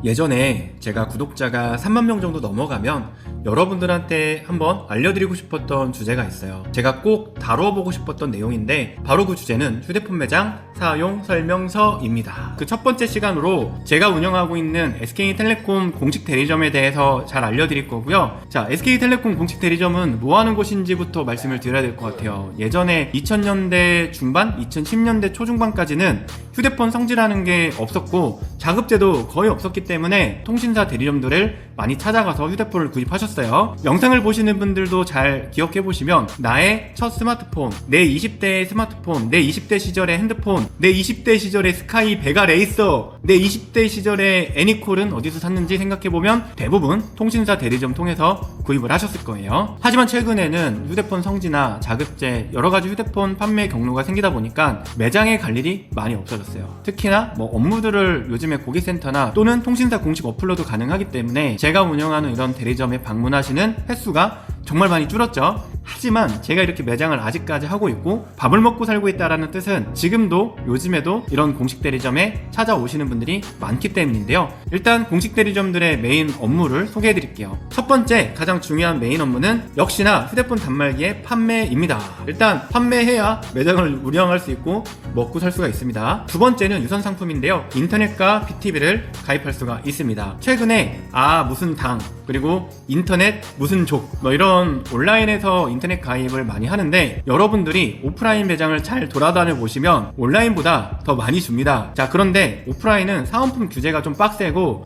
예전에 제가 구독자가 3만 명 정도 넘어가면 여러분들한테 한번 알려드리고 싶었던 주제가 있어요. 제가 꼭 다뤄보고 싶었던 내용인데 바로 그 주제는 휴대폰 매장 사용 설명서입니다. 그 첫 번째 시간으로 제가 운영하고 있는 SK텔레콤 공식 대리점에 대해서 잘 알려드릴 거고요. 자, SK텔레콤 공식 대리점은 뭐 하는 곳인지부터 말씀을 드려야 될 것 같아요. 예전에 2000년대 중반, 2010년대 초중반까지는 휴대폰 성지라는 게 없었고 자급제도 거의 없었기 때문에 통신사 대리점들을 많이 찾아가서 휴대폰을 구입하셨어요. 영상을 보시는 분들도 잘 기억해 보시면 나의 첫 스마트폰, 내 20대의 스마트폰, 내 20대 시절의 핸드폰, 내 20대 시절의 스카이 베가 레이서, 내 20대 시절의 애니콜은 어디서 샀는지 생각해 보면 대부분 통신사 대리점 통해서 구입을 하셨을 거예요. 하지만 최근에는 휴대폰 성지나 자급제 여러 가지 휴대폰 판매 경로가 생기다 보니까 매장에 갈 일이 많이 없어졌어요. 특히나 업무들을 요즘에 고객센터나 또는 통신사 공식 어플로도 가능하기 때문에 제가 운영하는 이런 대리점에 방문하시는 횟수가 정말 많이 줄었죠. 하지만 제가 이렇게 매장을 아직까지 하고 있고 밥을 먹고 살고 있다라는 뜻은 지금도 요즘에도 이런 공식 대리점에 찾아오시는 분들이 많기 때문인데요. 일단 공식 대리점들의 메인 업무를 소개해 드릴게요. 첫 번째 가장 중요한 메인 업무는 역시나 휴대폰 단말기의 판매입니다. 일단 판매해야 매장을 운영할 수 있고 먹고 살 수가 있습니다. 두 번째는 유선 상품인데요. 인터넷과 BTV를 가입할 수가 있습니다. 최근에 무슨 당 그리고 인터넷 무슨 족 이런 온라인에서 인터넷 가입을 많이 하는데 여러분들이 오프라인 매장을 잘 돌아다녀 보시면 온라인보다 더 많이 줍니다. 자, 그런데 오프라인은 사은품 규제가 좀 빡세고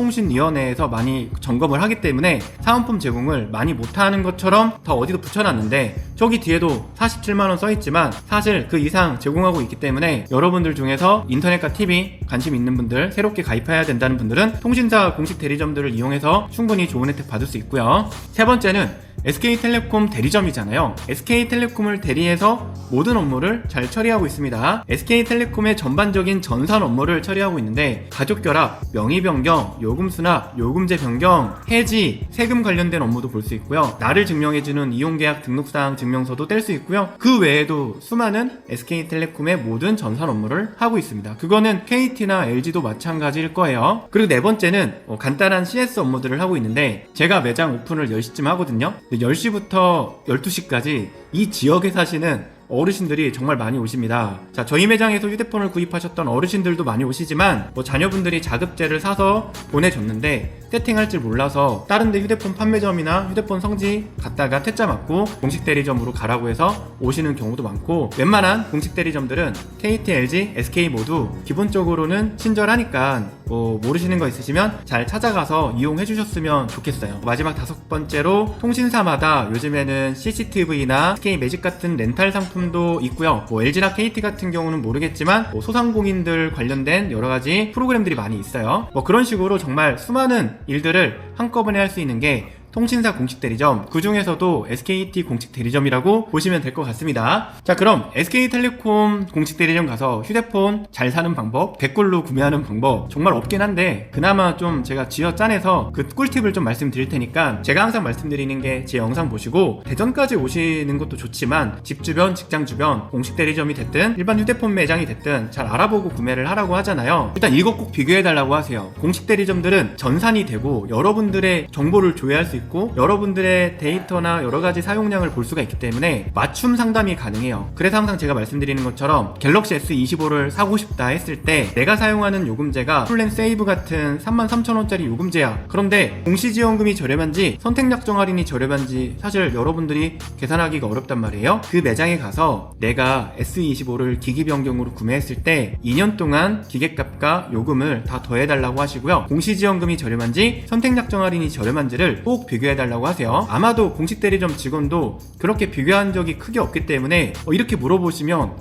방송통신위원회에서 많이 점검을 하기 때문에 사은품 제공을 많이 못하는 것처럼 더 어디도 붙여놨는데 저기 뒤에도 47만원 써있지만 사실 그 이상 제공하고 있기 때문에 여러분들 중에서 인터넷과 TV 관심 있는 분들, 새롭게 가입해야 된다는 분들은 통신사 공식 대리점들을 이용해서 충분히 좋은 혜택 받을 수 있고요. 세 번째는 SK텔레콤 대리점이잖아요. SK텔레콤을 대리해서 모든 업무를 잘 처리하고 있습니다. SK텔레콤의 전반적인 전산 업무를 처리하고 있는데 가족 결합, 명의 변경, 요금 수납, 요금제 변경, 해지, 세금 관련된 업무도 볼 수 있고요. 나를 증명해주는 이용계약 등록사항 증명서도 뗄 수 있고요. 그 외에도 수많은 SK텔레콤의 모든 전산 업무를 하고 있습니다. 그거는 KT나 LG도 마찬가지일 거예요. 그리고 네 번째는 간단한 CS 업무들을 하고 있는데 제가 매장 오픈을 10시쯤 하거든요. 10시부터 12시까지 이 지역에 사시는 어르신들이 정말 많이 오십니다. 자, 저희 매장에서 휴대폰을 구입하셨던 어르신들도 많이 오시지만 자녀분들이 자급제를 사서 보내줬는데 세팅할 줄 몰라서 다른 데 휴대폰 판매점이나 휴대폰 성지 갔다가 퇴짜 맞고 공식 대리점으로 가라고 해서 오시는 경우도 많고 웬만한 공식 대리점들은 KT, LG, SK 모두 기본적으로는 친절하니까 모르시는 거 있으시면 잘 찾아가서 이용해 주셨으면 좋겠어요. 마지막 다섯 번째로 통신사마다 요즘에는 CCTV나 SK 매직 같은 렌탈 상품도 있고요. LG나 KT 같은 경우는 모르겠지만 소상공인들 관련된 여러가지 프로그램들이 많이 있어요. 그런 식으로 정말 수많은 일들을 한꺼번에 할 수 있는 게 통신사 공식 대리점, 그 중에서도 SKT 공식 대리점이라고 보시면 될 것 같습니다. 자, 그럼 SK텔레콤 공식 대리점 가서 휴대폰 잘 사는 방법, 댓글로 구매하는 방법 정말 없긴 한데 그나마 좀 제가 쥐어 짜내서 그 꿀팁을 좀 말씀드릴 테니까 제가 항상 말씀드리는 게 제 영상 보시고 대전까지 오시는 것도 좋지만 집 주변, 직장 주변 공식 대리점이 됐든 일반 휴대폰 매장이 됐든 잘 알아보고 구매를 하라고 하잖아요. 일단 이거 꼭 비교해달라고 하세요. 공식 대리점들은 전산이 되고 여러분들의 정보를 조회할 수 있고 여러분들의 데이터나 여러가지 사용량을 볼 수가 있기 때문에 맞춤 상담이 가능해요. 그래서 항상 제가 말씀드리는 것처럼 갤럭시 S25를 사고 싶다 했을 때 내가 사용하는 요금제가 플랜 세이브 같은 33,000원짜리 요금제야. 그런데 공시지원금이 저렴한지 선택약정 할인이 저렴한지 사실 여러분들이 계산하기가 어렵단 말이에요. 그 매장에 가서 내가 S25를 기기 변경으로 구매했을 때 2년 동안 기계값과 요금을 다 더해달라고 하시고요. 공시지원금이 저렴한지 선택약정 할인이 저렴한지를 꼭 비교해달라고 하세요. 아마도 공식 대리점 직원도 그렇게 비교한 적이 크게 없기 때문에 이렇게 물어보시면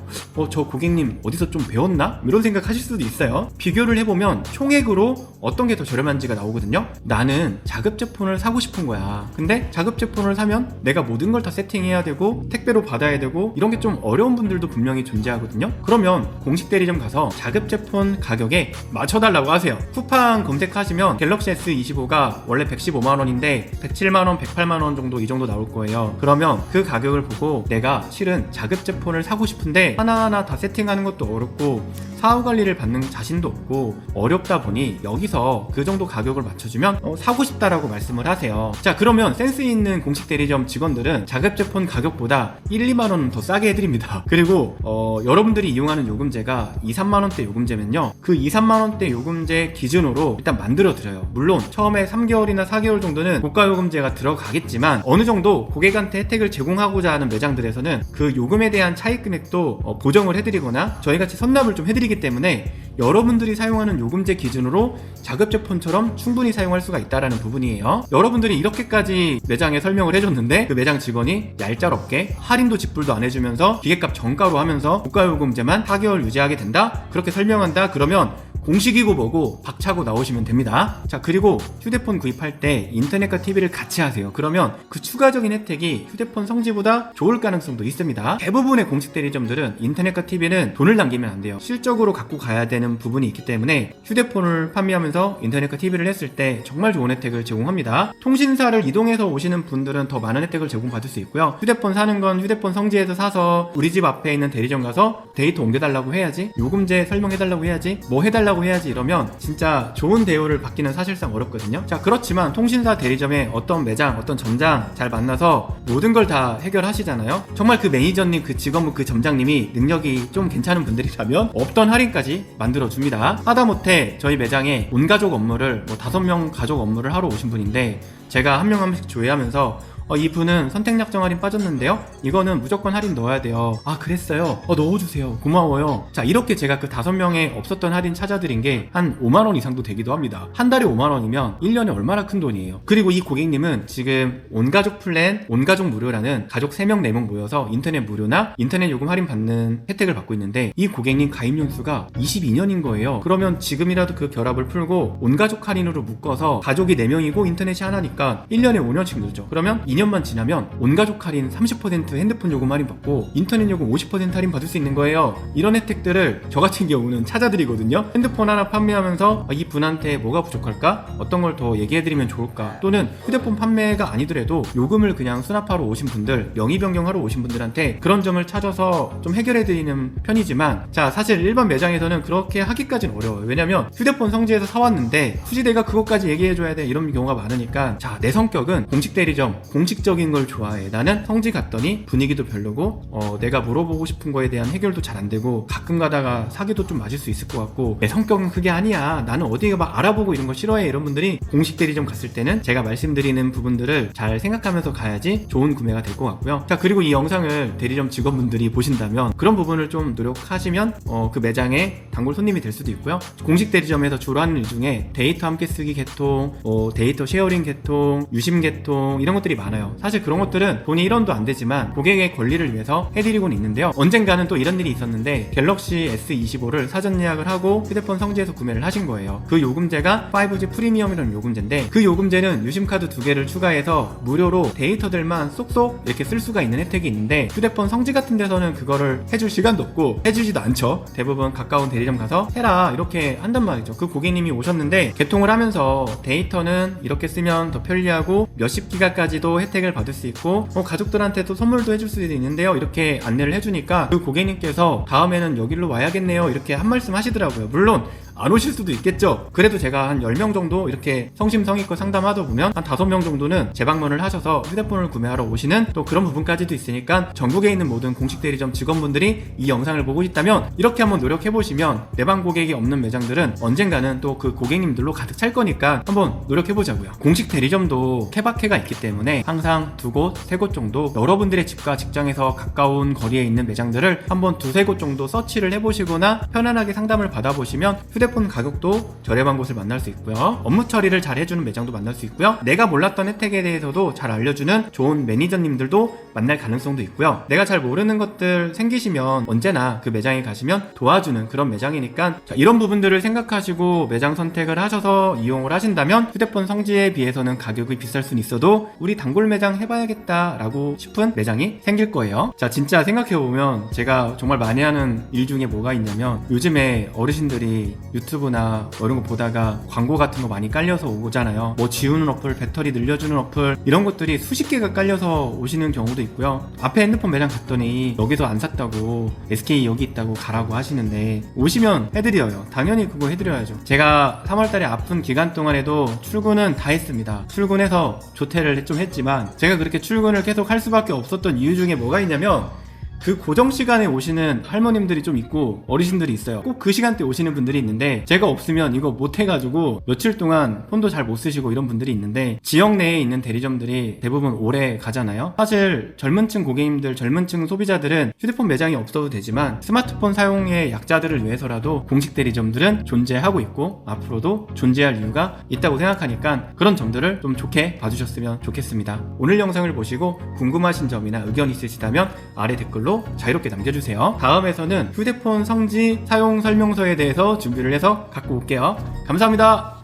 저 고객님 어디서 좀 배웠나? 이런 생각 하실 수도 있어요. 비교를 해보면 총액으로 어떤 게 더 저렴한지가 나오거든요. 나는 자급제 폰을 사고 싶은 거야. 근데 자급제 폰을 사면 내가 모든 걸 다 세팅해야 되고 택배로 받아야 되고 이런 게 좀 어려운 분들도 분명히 존재하거든요. 그러면 공식 대리점 가서 자급제 폰 가격에 맞춰달라고 하세요. 쿠팡 검색하시면 갤럭시 S25가 원래 115만원인데 107만원, 108만원 정도 이 정도 나올 거예요. 그러면 그 가격을 보고 내가 실은 자급제 폰을 사고 싶은데 하나하나 다 세팅하는 것도 어렵고 사후 관리를 받는 자신도 없고 어렵다 보니 여기서 그 정도 가격을 맞춰주면 사고 싶다라고 말씀을 하세요. 자, 그러면 센스 있는 공식 대리점 직원들은 자급제 폰 가격보다 1, 2만원 더 싸게 해드립니다. 그리고 여러분들이 이용하는 요금제가 2, 3만원대 요금제면요, 그 2, 3만원대 요금제 기준으로 일단 만들어 드려요. 물론 처음에 3개월이나 4개월 정도는 고가 요금제가 들어가겠지만 어느 정도 고객한테 혜택을 제공하고자 하는 매장들에서는 그 요금에 대한 차익 금액도 보정을 해드리거나 저희같이 선납을 좀 해드리기 때문에 여러분들이 사용하는 요금제 기준으로 자급제 폰처럼 충분히 사용할 수가 있다는 부분이에요. 여러분들이 이렇게까지 매장에 설명을 해줬는데 그 매장 직원이 얄짤없게 할인도 직불도 안 해주면서 기계값 정가로 하면서 고가요금제만 4개월 유지하게 된다? 그렇게 설명한다? 그러면 공식이고 뭐고 박차고 나오시면 됩니다. 자, 그리고 휴대폰 구입할 때 인터넷과 TV를 같이 하세요. 그러면 그 추가적인 혜택이 휴대폰 성지보다 좋을 가능성도 있습니다. 대부분의 공식 대리점들은 인터넷과 TV는 돈을 남기면 안 돼요. 실적으로 갖고 가야 되는 부분이 있기 때문에 휴대폰을 판매하면서 인터넷과 TV를 했을 때 정말 좋은 혜택을 제공합니다. 통신사를 이동해서 오시는 분들은 더 많은 혜택을 제공받을 수 있고요. 휴대폰 사는 건 휴대폰 성지에서 사서 우리 집 앞에 있는 대리점 가서 데이터 옮겨달라고 해야지, 요금제 설명해달라고 해야지, 뭐 해달라고 해야지 이러면 진짜 좋은 대우를 받기는 사실상 어렵거든요. 자, 그렇지만 통신사 대리점에 어떤 매장, 어떤 점장 잘 만나서 모든 걸 다 해결하시잖아요. 정말 그 매니저님, 그 직원분, 그 점장님이 능력이 좀 괜찮은 분들이라면 없던 할인까지 만들어줍니다. 하다못해 저희 매장에 온 가족 업무를 5명 가족 업무를 하러 오신 분인데 제가 한 명 한 명씩 조회하면서 이분은 선택약정 할인 빠졌는데요, 이거는 무조건 할인 넣어야 돼요. 아, 그랬어요? 넣어주세요. 고마워요. 자, 이렇게 제가 그 5명에 없었던 할인 찾아드린 게 한 5만원 이상도 되기도 합니다. 한 달에 5만원이면 1년에 얼마나 큰 돈이에요. 그리고 이 고객님은 지금 온가족 플랜, 온가족 무료라는 가족 3명 4명 모여서 인터넷 무료나 인터넷 요금 할인 받는 혜택을 받고 있는데 이 고객님 가입 연수가 22년인 거예요. 그러면 지금이라도 그 결합을 풀고 온가족 할인으로 묶어서 가족이 4명이고 인터넷이 하나니까 1년에 5년씩 누르죠. 그러면 2년만 지나면 온가족 할인 30% 핸드폰 요금 할인 받고 인터넷 요금 50% 할인 받을 수 있는 거예요. 이런 혜택들을 저 같은 경우는 찾아드리거든요. 핸드폰 하나 판매하면서 이 분한테 뭐가 부족할까? 어떤 걸 더 얘기해드리면 좋을까? 또는 휴대폰 판매가 아니더라도 요금을 그냥 수납하러 오신 분들, 명의 변경하러 오신 분들한테 그런 점을 찾아서 좀 해결해드리는 편이지만, 자, 사실 일반 매장에서는 그렇게 하기까지는 어려워요. 왜냐면 휴대폰 성지에서 사왔는데 굳이 내가 그것까지 얘기해줘야 돼, 이런 경우가 많으니까. 자, 내 성격은 공식 대리점, 공식적인 걸 좋아해. 나는 성지 갔더니 분위기도 별로고 내가 물어보고 싶은 거에 대한 해결도 잘 안 되고 가끔 가다가 사기도 좀 맞을 수 있을 것 같고 내 성격은 그게 아니야, 나는 어디가 막 알아보고 이런 거 싫어해, 이런 분들이 공식 대리점 갔을 때는 제가 말씀드리는 부분들을 잘 생각하면서 가야지 좋은 구매가 될 것 같고요. 자, 그리고 이 영상을 대리점 직원분들이 보신다면 그런 부분을 좀 노력하시면 그 매장의 단골 손님이 될 수도 있고요. 공식 대리점에서 주로 하는 일 중에 데이터 함께 쓰기 개통, 데이터 쉐어링 개통, 유심 개통, 이런 것들이 많아요. 사실 그런 것들은 돈이 1원도 안 되지만 고객의 권리를 위해서 해드리고는 있는데요. 언젠가는 또 이런 일이 있었는데 갤럭시 S25를 사전 예약을 하고 휴대폰 성지에서 구매를 하신 거예요. 그 요금제가 5G 프리미엄이라는 요금제인데 그 요금제는 유심카드 2개를 추가해서 무료로 데이터들만 쏙쏙 이렇게 쓸 수가 있는 혜택이 있는데 휴대폰 성지 같은 데서는 그거를 해줄 시간도 없고 해주지도 않죠. 대부분 가까운 대리점 가서 해라 이렇게 한단 말이죠. 그 고객님이 오셨는데 개통을 하면서 데이터는 이렇게 쓰면 더 편리하고 몇십 기가까지도 혜택을 받을 수 있고 가족들한테도 선물도 해줄 수도 있는데요, 이렇게 안내를 해주니까 그 고객님께서 다음에는 여기로 와야겠네요, 이렇게 한 말씀 하시더라고요. 물론 안 오실 수도 있겠죠. 그래도 제가 한 10명 정도 이렇게 성심성의껏 상담하다 보면 한 5명 정도는 재방문을 하셔서 휴대폰을 구매하러 오시는 또 그런 부분까지도 있으니까 전국에 있는 모든 공식 대리점 직원분들이 이 영상을 보고 있다면 이렇게 한번 노력해보시면 내방 고객이 없는 매장들은 언젠가는 또 그 고객님들로 가득 찰 거니까 한번 노력해보자고요. 공식 대리점도 케바케가 있기 때문에 항상 2곳, 3곳 정도 여러분들의 집과 직장에서 가까운 거리에 있는 매장들을 한번 2-3곳 정도 서치를 해보시거나 편안하게 상담을 받아보시면 휴대폰 가격도 저렴한 곳을 만날 수 있고요, 업무 처리를 잘 해주는 매장도 만날 수 있고요, 내가 몰랐던 혜택에 대해서도 잘 알려주는 좋은 매니저님들도 만날 가능성도 있고요. 내가 잘 모르는 것들 생기시면 언제나 그 매장에 가시면 도와주는 그런 매장이니까 자, 이런 부분들을 생각하시고 매장 선택을 하셔서 이용을 하신다면 휴대폰 성지에 비해서는 가격이 비쌀 수는 있어도 우리 단골 매장 해봐야겠다 라고 싶은 매장이 생길 거예요. 자, 진짜 생각해보면 제가 정말 많이 하는 일 중에 뭐가 있냐면 요즘에 어르신들이 유튜브나 이런 거 보다가 광고 같은 거 많이 깔려서 오잖아요. 뭐 지우는 어플, 배터리 늘려주는 어플 이런 것들이 수십 개가 깔려서 오시는 경우도 있고요. 앞에 핸드폰 매장 갔더니 여기서 안 샀다고 SK 여기 있다고 가라고 하시는데 오시면 해드려요. 당연히 그거 해드려야죠. 제가 3월달에 아픈 기간 동안에도 출근은 다 했습니다. 출근해서 조퇴를 좀 했지만 제가 그렇게 출근을 계속 할 수밖에 없었던 이유 중에 뭐가 있냐면 그 고정 시간에 오시는 할머님들이 좀 있고 어르신들이 있어요. 꼭 그 시간대 오시는 분들이 있는데 제가 없으면 이거 못 해가지고 며칠 동안 폰도 잘 못 쓰시고 이런 분들이 있는데 지역 내에 있는 대리점들이 대부분 오래 가잖아요. 사실 젊은 층 고객님들, 젊은 층 소비자들은 휴대폰 매장이 없어도 되지만 스마트폰 사용의 약자들을 위해서라도 공식 대리점들은 존재하고 있고 앞으로도 존재할 이유가 있다고 생각하니까 그런 점들을 좀 좋게 봐주셨으면 좋겠습니다. 오늘 영상을 보시고 궁금하신 점이나 의견 있으시다면 아래 댓글로 자유롭게 남겨주세요. 다음에서는 휴대폰 성지 사용 설명서에 대해서 준비를 해서 갖고 올게요. 감사합니다.